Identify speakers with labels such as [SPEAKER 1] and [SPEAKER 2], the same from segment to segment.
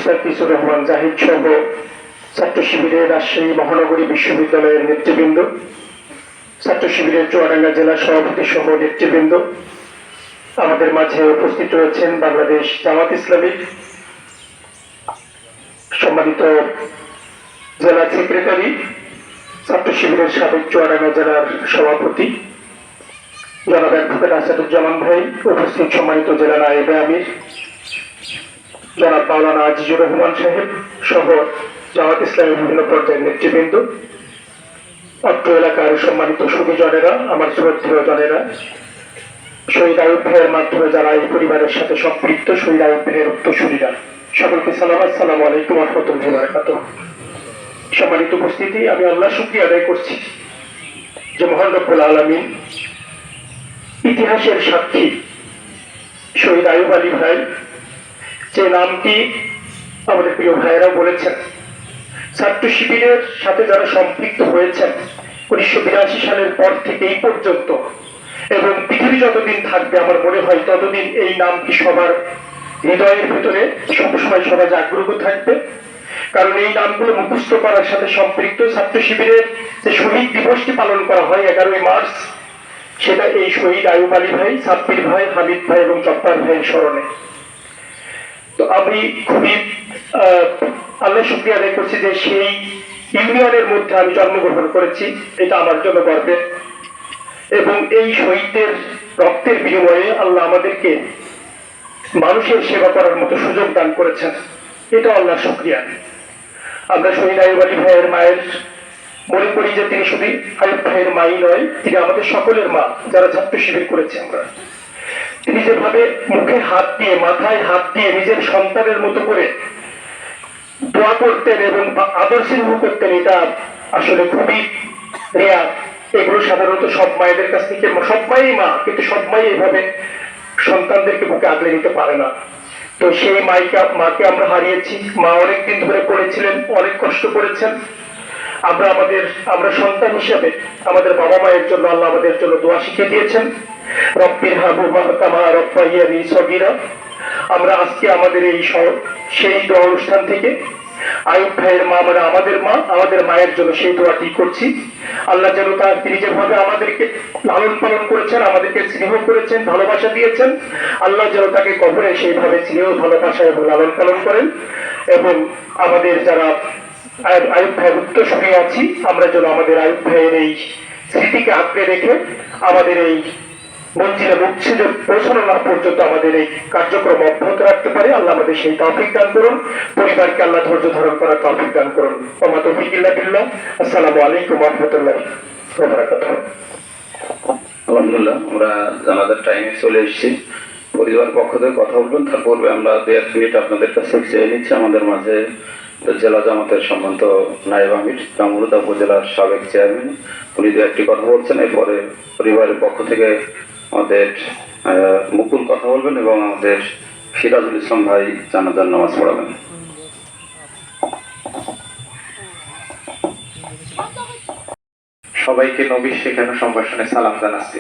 [SPEAKER 1] মুস্তাফিজুর রহমান জাহিদ সহ ছাত্র শিবিরের রাজশাহী মহানগরী বিশ্ববিদ্যালয়ের নেতৃবৃন্দ, ছাত্র শিবিরের চুয়াডাঙ্গা জেলা সভাপতি সহ নেতৃবৃন্দ, আমাদের মাঝে উপস্থিত রয়েছেন বাংলাদেশ জামাত ইসলামী সম্মানিত জেলা সেক্রেটারি, ছাত্র শিবিরের সাবেক চুয়াডাঙ্গা জেলার সভাপতি জনাব অ্যাডভোকেট আসাদুজ্জামান ভাই, উপস্থিত সম্মানিত জেলা নায়েবে আমির জনাব মাওলানা আজিজুর রহমান সাহেব সহ জামাত ইসলামের বিভিন্ন পর্যায়ের নেতৃবৃন্দ, অত্র এলাকার সম্মানিত সুধীজনেরা, আমার শ্রদ্ধেয় জনেরা, শহীদ আইয়ুব ভাইয়ের মাধ্যমে যারা এই পরিবারের সাথে সম্পৃক্ত, শহীদ আইয়ুব ভাইয়ের উত্তরসূরিরা, সকলকে সালাম, আসসালামু আলাইকুম ওয়া রাহমাতুল্লাহি ওয়া বারাকাতুহু। সম্মানিত উপস্থিতি, আমি আল্লাহর শুকরিয়া আদায় করছি যে মহান রব্বুল আলামিন ইতিহাসের সাক্ষী শহীদ আইয়ুব আলী ভাই, যে নামটি আমাদের প্রিয় ভাইয়েরা বলেছেন, ছাত্র শিবিরের সাথে যারা সম্পৃক্ত হয়েছেন 1982 সালের পর থেকে এই পর্যন্ত, এবং পৃথিবী যতদিন থাকবে আমার মনে হয় ততদিন এই নামটি সবার হৃদয়ের ভিতরে সবসময় সবার জাগ্রত থাকবে। কারণ এই নামগুলো মুখস্থ করার সাথে সম্পৃক্ত। ছাত্র শিবিরের যে শহীদ দিবসটি পালন করা হয় 11ই মার্চ, সেটা এই শহীদ আইয়ুব আলী ভাই, সাব্বির ভাই, হামিদ ভাই এবং জব্বার ভাইয়ের স্মরণে। তো আমি খুবই আল্লাহ শুকরিয়া আদায় করছি যে সেই ইউনিয়নের মধ্যে আমি জন্মগ্রহণ করেছি, এটা আমার জন্য গর্বের। এবং এই শহীদদের রক্তের বিনিময়ে আল্লাহ আমাদেরকে মানুষের সেবা করার মতো সুযোগ দান করেছেন, এটা আল্লাহ শুকরিয়া। আমরা শহীদ আইয়ুব আলী ভাইয়ের মায়ের মনে করি যে তিনি শুধু আইয়ুব ভাইয়ের মাই নয়, তিনি আমাদের সকলের মা, যারা ছাত্র শিবির করেছে আমরা। তিনি যেভাবে মুখে হাত দিয়ে, মাথায় হাত দিয়ে নিজের সন্তানের মতো করে দোয়া করতেন এবং আদর স্নেহ করতেন, এটা আসলে খুবই রেয়ার। এগুলো সাধারণত সব মায়েদের কাছ থেকে, সব মাই মা, কিন্তু সব মাই এভাবে সন্তানদেরকে বুকে আগলে নিতে পারে না। তো সেই মাকে আমরা হারিয়েছি। মা অনেকদিন ধরে পড়েছিলেন, অনেক কষ্ট করেছেন। আমরা সন্তান হিসেবে আমাদের বাবা মায়ের জন্য আল্লাহ আমাদের জন্য দোয়া শিখিয়ে দিয়েছেন, রব্বিরহামহুমা কামা রাব্বায়ানি সগীরা। আমরা আজকে আমাদের এই সেই দোয়া অনুষ্ঠান থেকে আইয়ুব ভাইয়ের মা, মানে আমাদের মা, আমাদের মায়ের জন্য সেই দোয়াটি করছি। আল্লাহ যেন তিনি যেভাবে আমাদেরকে লালন পালন করেছেন, আমাদেরকে স্নেহ করেছেন, ভালোবাসা দিয়েছেন, আল্লাহ যেন তাকে কবরে সেইভাবে স্নেহ, ভালোবাসা এবং লালন পালন করেন। এবং আমাদের যারা আইয়ুব ভাইয়ের উত্তরসূরি আছি, আমরা যেন আমাদের আইয়ুব ভাইয়ের এই স্মৃতিকে আঁকড়ে রেখে আমাদের এই মঞ্জিলে মুক্তিযুদ্ধ পৌঁছানো না পর্যন্ত আমাদের এই কার্যক্রম অব্যাহত রাখতে পারি। আল্লাহ আমাদের সেই তৌফিক দান করুন, পরিবারকে আল্লাহ ধৈর্য ধারণ করার তৌফিক দান করুন। ওয়া মা তাওফীক ইল্লা বিল্লাহ। আসসালামু আলাইকুম ওয়া রাহমাতুল্লাহি ওয়া বারাকাতুহু।
[SPEAKER 2] আলহামদুলিল্লাহ, আমরা জানাজার টাইমে চলে এসেছি। পরিবার পক্ষ থেকে কথা বলবেন, তার পূর্বে আমরা 2-1 মিনিট আপনাদের কাছে চেয়ে নিচ্ছি। আমাদের মাঝে জেলা জামাতের সম্মানিত নায়েব আমির, জামুরুদা উপজেলার সাবেক চেয়ারম্যান, উনি 2-1টি কথা বলছেন। এরপরে পরিবারের পক্ষ থেকে আমাদের মুকুল কথা বলবেন এবং আমাদের সিরাজুল ইসলাম ভাই জানাজার নামাজ পড়াবেন।
[SPEAKER 3] সবাইকে নবীর শেখানো সম্ভাষণে সালাম জানাচ্ছি।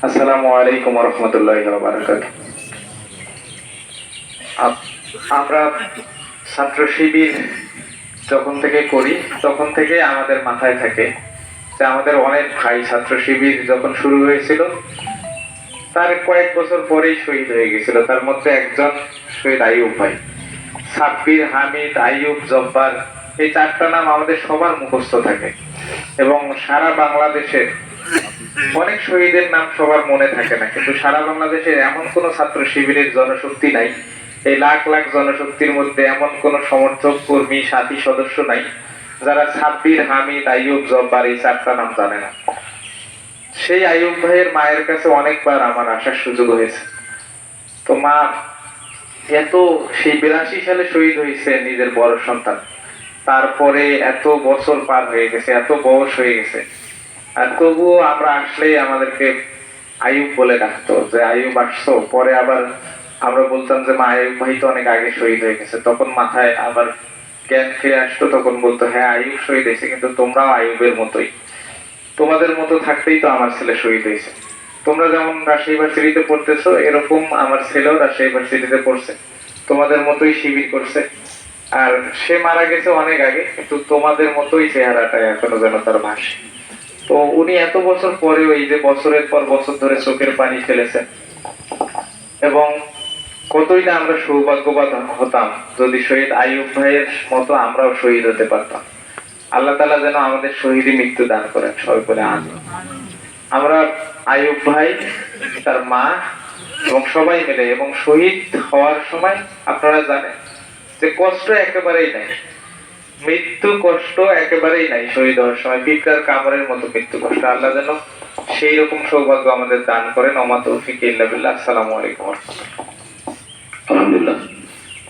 [SPEAKER 3] আসসালামু আলাইকুম ওয়া রাহমাতুল্লাহি ওয়া বারাকাতুহু। আমরা ছাত্র শিবির যখন থেকে করি তখন থেকে আমাদের মাথায় থাকে যে আমাদের অনেক ভাই ছাত্র শিবির যখন শুরু হয়েছিল তার কয়েক বছর পরেই শহীদ হয়ে গেছিল। তার মধ্যে একজন শহীদ আইয়ুব ভাই। সাব্বির, হামিদ, আইয়ুব, জব্বার, এই 4টা নাম আমাদের সবার মুখস্থ থাকে এবং সারা বাংলাদেশের অনেক শহীদের নাম সবার মনে থাকে না, কিন্তু সারা বাংলাদেশের এমন কোন ছাত্র শিবিরের জনশক্তি নাই, এই লাখ লাখ জনশক্তির মধ্যে এমন কোন সমর্থক, কর্মী, সাথী, সদস্য নাই যারা সাব্বির, হামিদ, আইয়ুব, জব্বার এই 4টা নাম জানে না। সেই আইয়ুব ভাইয়ের মায়ের কাছে অনেকবার আমার আসার সুযোগ হয়েছে। তো মা এত সেই 82 সালে শহীদ হয়েছে নিজের বড় সন্তান, তারপরে এত বছর পার হয়ে গেছে, এত বয়স হয়ে গেছে, আর তবুও আমরা আসলেই আমাদেরকে আইয়ুব বলে ডাকতো যে আইয়ুব আসছো। পরে আবার আমরা বলতাম যে মা আইয়ুব ভাই তো অনেক আগে শহীদ হয়ে গেছে, তখন মাথায় আবার জ্ঞান ফিরে আসতো, তখন বলতো হ্যাঁ আইয়ুব শহীদ হয়েছে, কিন্তু তোমরাও আইয়ুবের মতোই, তোমাদের মতো থাকতেই তো আমার ছেলে শহীদ হয়েছে। তোমরা যেমন রাজশাহী ইউনিভার্সিটিতে পড়তেছো, এরকম আমার ছেলেও রাজশাহী ইউনিভার্সিটিতে পড়ছে, তোমাদের মতোই শিবির করছে। আর সে মারা গেছে অনেক আগে, কিন্তু তোমাদের মতোই চেহারাটা এখনো যেন তার ভাসে। তো উনি এত বছর পরেও এই যে বছরের পর বছর ধরে চোখের পানি ফেলেছেন, এবং কতই না আমরা সৌভাগ্যবান হতাম যদি শহীদ আইয়ুব ভাইয়ের মতো আমরাও শহীদ হতে পারতাম। আল্লাহ তাআলা যেন আমাদের শহীদই মৃত্যু দান করেন, সবাই বলে আমিন। আমরা আইয়ুব ভাই, তার মা এবং সবাই মিলে, এবং শহীদ হওয়ার সময় আপনারা জানেন যে কষ্ট একেবারেই নাই, মৃত্যু কষ্ট একেবারেই নাই। শহীদ হওয়ার সময় পিঁপড়ার কামড়ের মতো মৃত্যু কষ্ট। আল্লাহ যেন সেই রকম সৌভাগ্য আমাদের দান করেন। ওমা তৌফিক ইল্লা বিল্লাহ। আসসালামু আলাইকুম।
[SPEAKER 2] আলহামদুলিল্লাহ।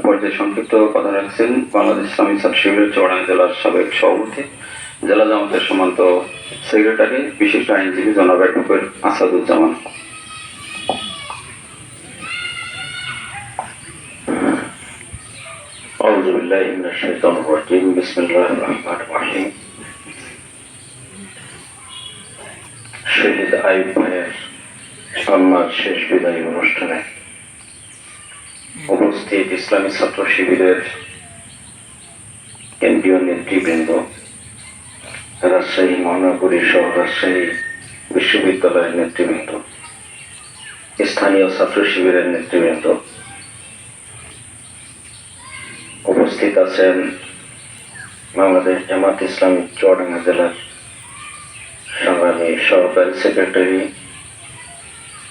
[SPEAKER 2] পর্যায়ে সংক্ষিপ্ত কথা রাখছেন বাংলাদেশ ইসলামী ছাত্র শিবিরের চুয়াডাঙ্গা জেলার সাবেক সভাপতি, জেলা জামাতের সম্মানিত সেক্রেটারি, বিশিষ্ট আইনজীবী জনাব অ্যাডভোকেট আসাদুজ্জামান। আউযু বিল্লাহি মিনাশ শাইতানির রাজিম। বিসমিল্লাহির রহমানির রহিম। শহীদ আইয়ুব ভাইয়ের সম্মান শেষ বিদায়ী অনুষ্ঠানে উপস্থিত ইসলামী ছাত্র শিবিরের কেন্দ্রীয় নেতৃবৃন্দ, রাজশাহী মহানগরী সহ রাজশাহী বিশ্ববিদ্যালয়ের নেতৃবৃন্দ, স্থানীয় ছাত্র শিবিরের নেতৃবৃন্দ, উপস্থিত আছেন বাংলাদেশ জামাত ইসলামী চুয়াডাঙ্গা জেলার সংগ্রামী সহকারী সেক্রেটারি,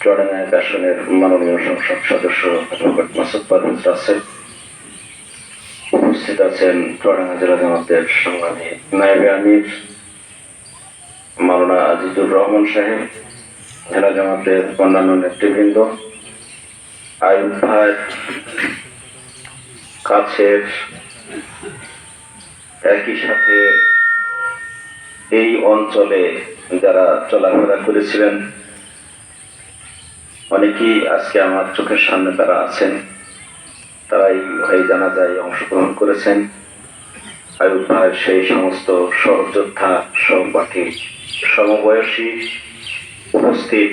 [SPEAKER 2] চুয়াডাঙ্গা এক আসনের মাননীয় সংসদ সদস্য অ্যাডভোকেট মাসুদ পারভেজ রাসেল, উপস্থিত আছেন চুয়াডাঙ্গা জেলা জামাতের সংগ্রামী নায়েবে আমির মাওলানা আজিজুর রহমান সাহেব, জেলা জামাতের অন্যান্য নেতৃবৃন্দ, আইয়ুব ভাই কাছের, একই সাথে এই অঞ্চলে যারা চলাফেরা করেছিলেন অনেকেই আজকে আমার চোখের সামনে তারা আছেন, তারা এই জানাজায় অংশগ্রহণ করেছেন। আইয়ুব ভাইয়ের সেই সমস্ত সহযোদ্ধা, সহপাঠী, সমবয়সী, উপস্থিত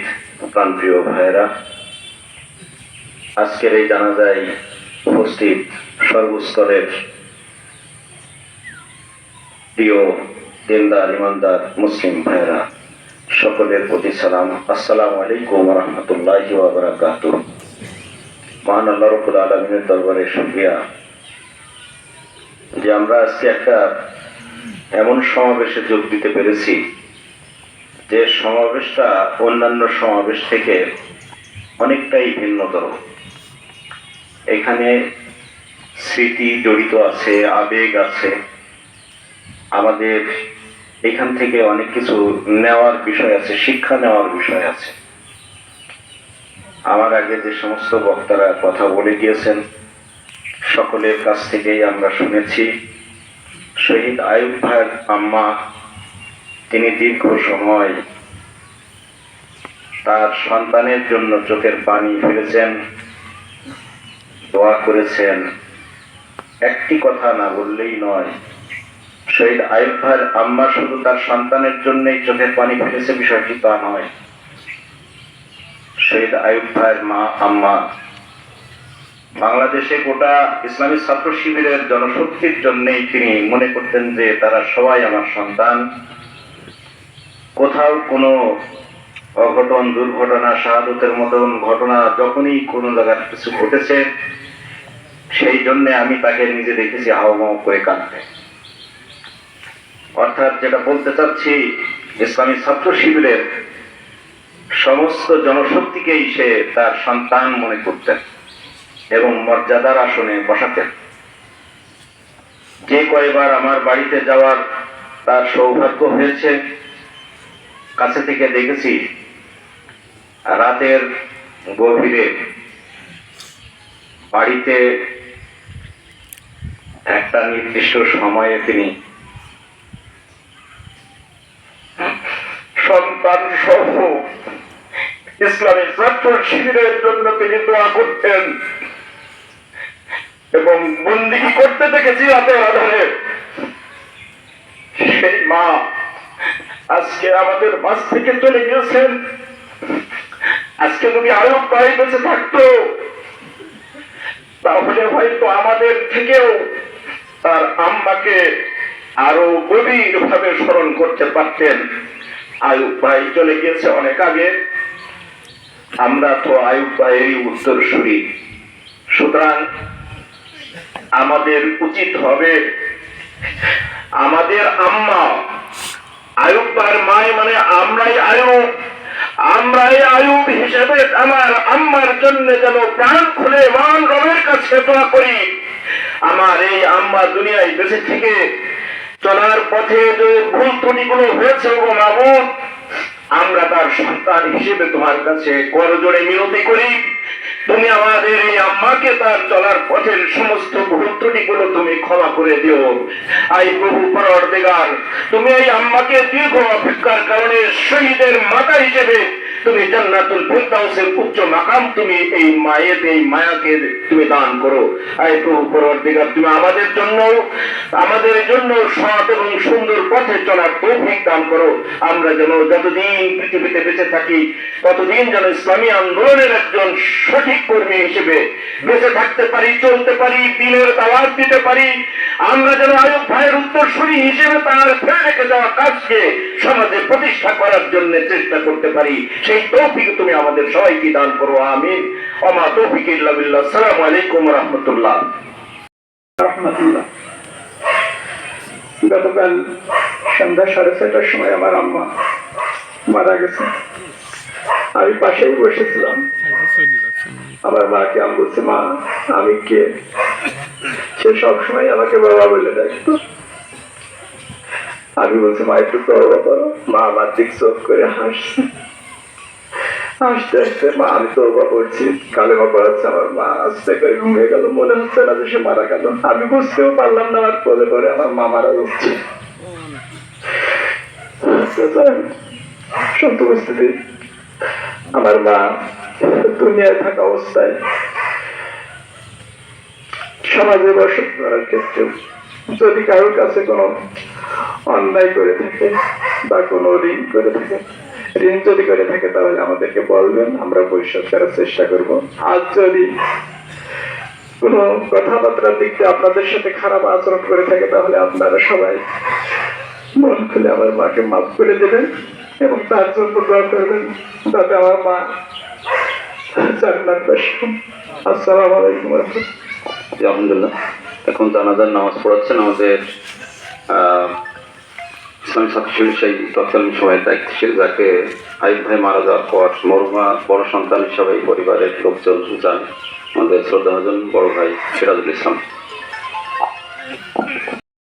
[SPEAKER 2] প্রাণপ্রিয় ভাইয়েরা, আজকের এই জানাজায় উপস্থিত সর্বস্তরের প্রিয় দিনদার ইমানদার মুসলিম ভাইয়েরা, সকলের প্রতি সালাম। আসসালামু আলাইকুম ওয়া রাহমাতুল্লাহি ওয়া বারাকাতুহু। মহান আল্লাহ রাব্বুল আলামিনের দরবারে শুকরিয়া যে আমরা আজকে একটা এমন সমাবেশে যোগ দিতে পেরেছি যে সমাবেশটা অন্যান্য সমাবেশ থেকে অনেকটাই ভিন্নতর। এখানে স্মৃতি জড়িত আছে, আবেগ আছে, আমাদের এখান থেকে অনেক কিছু নেওয়ার বিষয় আছে, শিক্ষা নেওয়ার বিষয় আছে। আমার আগে যে সমস্ত বক্তারা কথা বলে গিয়েছেন সকলের কাছ থেকেই আমরা শুনেছি শহীদ আইয়ুব ভাইয়ের আম্মা তিনি দীর্ঘ সময় তার সন্তানের জন্য চোখের পানি ফেলেছেন, দোয়া করেছেন। একটি কথা না বললেই নয়, শহীদ আইয়ুব ভাইয়ের আম্মা শুধু তার সন্তানের জন্যই চোখের পানি ফেলেছে বিষয়টি তা নয়। শহীদ আইয়ুব ভাইয়ের মা আম্মা বাংলাদেশে গোটা ইসলামী ছাত্র শিবিরের জনশক্তির জন্যই তিনি মনে করতেন যে তারা সবাই আমার সন্তান। কোথাও কোনো অঘটন, দুর্ঘটনা, শাহাদতের মতন ঘটনা যখনই কোনো জায়গায় কিছু ঘটেছে সেই জন্য আমি তাকে নিজে দেখেছি হাওমাও করে কাঁদতে। অর্থাৎ যেটা বলতে চাচ্ছি, ইসলামী ছাত্র শিবিরের সমস্ত জনশক্তিকেই সে তার সন্তান মনে করতেন এবং মর্যাদার আসনে বসাতেন। যে কয়বার আমার বাড়িতে যাওয়ার তার সৌভাগ্য হয়েছে, কাছে থেকে দেখেছি রাতের গভীরে বাড়িতে একটা নির্দিষ্ট সময়ে তিনি সন্তান সহ ইসলামী ছাত্র শিবিরের জন্য তিনি দোয়া করতেন এবং বন্দিগি করতে দেখেছি রাতের আধারে। সেই মা আজকে আমাদের মাঝ থেকে চলে গিয়েছেন। আজকে যদি আইয়ুব ভাই বেঁচে থাকতো তাহলে হয়তো আমাদের থেকেও
[SPEAKER 1] তার আম্মাকে আরো গভীর ভাবে স্মরণ করতে পারতেন। আয়ুব ভাই চলে গিয়েছে অনেক আগে, আমরা তো আয়ুব ভাইয়েরই উত্তরসূরি, সুতরাং আমাদের উচিত হবে আমাদের আম্মা আয়ুব ভাইয়ের মায় মানে আমরাই আয়ুব হিসেবে আমার আম্মার জন্য যেন প্রাণ খুলে মান রবের কাছে দোয়া করি। আমার এই আম্মা দুনিয়ায় বেঁচে থেকে চলার পথে যে ভুল ত্রুটিগুলো হয়েছে গো মাবুদ, আমরা তার সন্তান হিসেবে তোমার কাছে করজোড়ে মিনতি করি, তুমি আমাদের এই আম্মাকে তার চলার পথের সমস্ত ভুল ত্রুটিগুলো তুমি ক্ষমা করে দিও। আই প্রভু পরওয়ারদিগার, তুমি এই আম্মাকে দীর্ঘ অপেক্ষার কারণে শহীদের মাতা হিসেবে তুমি জান্নাতুল ফিরদাউসের উচ্চ মাকাম তুমি এই মায়াকে তুমি দান করো। আই প্রভু পরওয়ারদিগার, তুমি আমাদের জন্য সৎ এবং সুন্দর পথে চলার তৌফিক দান করো। আমরা যেন যতদিন পৃথিবীতে বেঁচে থাকি ততদিন যেন ইসলামী আন্দোলনের একজন সঠিক কর্মী হিসেবে বেঁচে থাকতে পারি, চলতে পারি, দিনের দাওয়াত দিতে পারি। আমরা যেন আয়ুব ভাইয়ের উত্তরসূরি হিসেবে তার ফেলে রেখে যাওয়া কাজকে সমাজে প্রতিষ্ঠা করার জন্য চেষ্টা করতে পারি। সেই তৌফিক তুমি আমাদের সবাইকে দান করো, আমিন। ওমা তৌফিক ইল্লা বিল্লাহ। আসসালামু আলাইকুম ওয়া রাহমাতুল্লাহ। গতকাল সন্ধ্যা 6:30টার সময় আমার আম্মা মারা গেছে। আমি পাশেই বসেছিলাম, আমার মাকে আমি বলছি, মা আমি কে? সে সবসময় আমাকে বাবা বলে ডাকতো। আমি বলছি, মা একটু তওবা করো। মা আমার দিক চোখ করে হাসছে, হাসতে হাসতে মা আমি তওবা করছি, কালেমা পড়াচ্ছে। আমার মা আস্তে করে ঘুমিয়ে গেল, মনে হচ্ছে না যে সে মারা গেল। আমি বুঝতেও পারলাম না আমার কোলে করে আমার মা মারা যাচ্ছে। সত্য পরিস্থিতি, আমার মা দুনিয়ায় থাকা অবস্থায় সমাজে বসত করার ক্ষেত্রে যদি কারোর কাছে কোনো অন্যায় করে থাকে বা কোনো ঋণ যদি করে থাকে তাহলে আমাদেরকে বলবেন, আমরা পরিশোধ করার চেষ্টা করব। আজ যদি কোনো কথাবার্তার দিক দিয়ে আপনাদের সাথে খারাপ আচরণ করে থাকে তাহলে আপনারা সবাই মন খুলে আমার মাকে মাফ করে দেবেন এবং তার জন্য দোয়া করবেন যাতে আমার মা জান্নাতবাসী হন। আসসালামু আলাইকুম ওয়া রাহমাতুল্লাহ।
[SPEAKER 2] আলহামদুলিল্লাহ, এখন জানাজার নামাজ পড়াচ্ছেন আমাদের ইসলামী ছাত্র শিবির সেই তৎকালীন সময়ের দায়িত্বশীল, যাকে আইব ভাই মারা যাওয়ার পর মরহুমা বড় সন্তান হিসাবে পরিবারের লোকজন যান, আমাদের শ্রদ্ধাভাজন বড় ভাই সিরাজুল ইসলাম।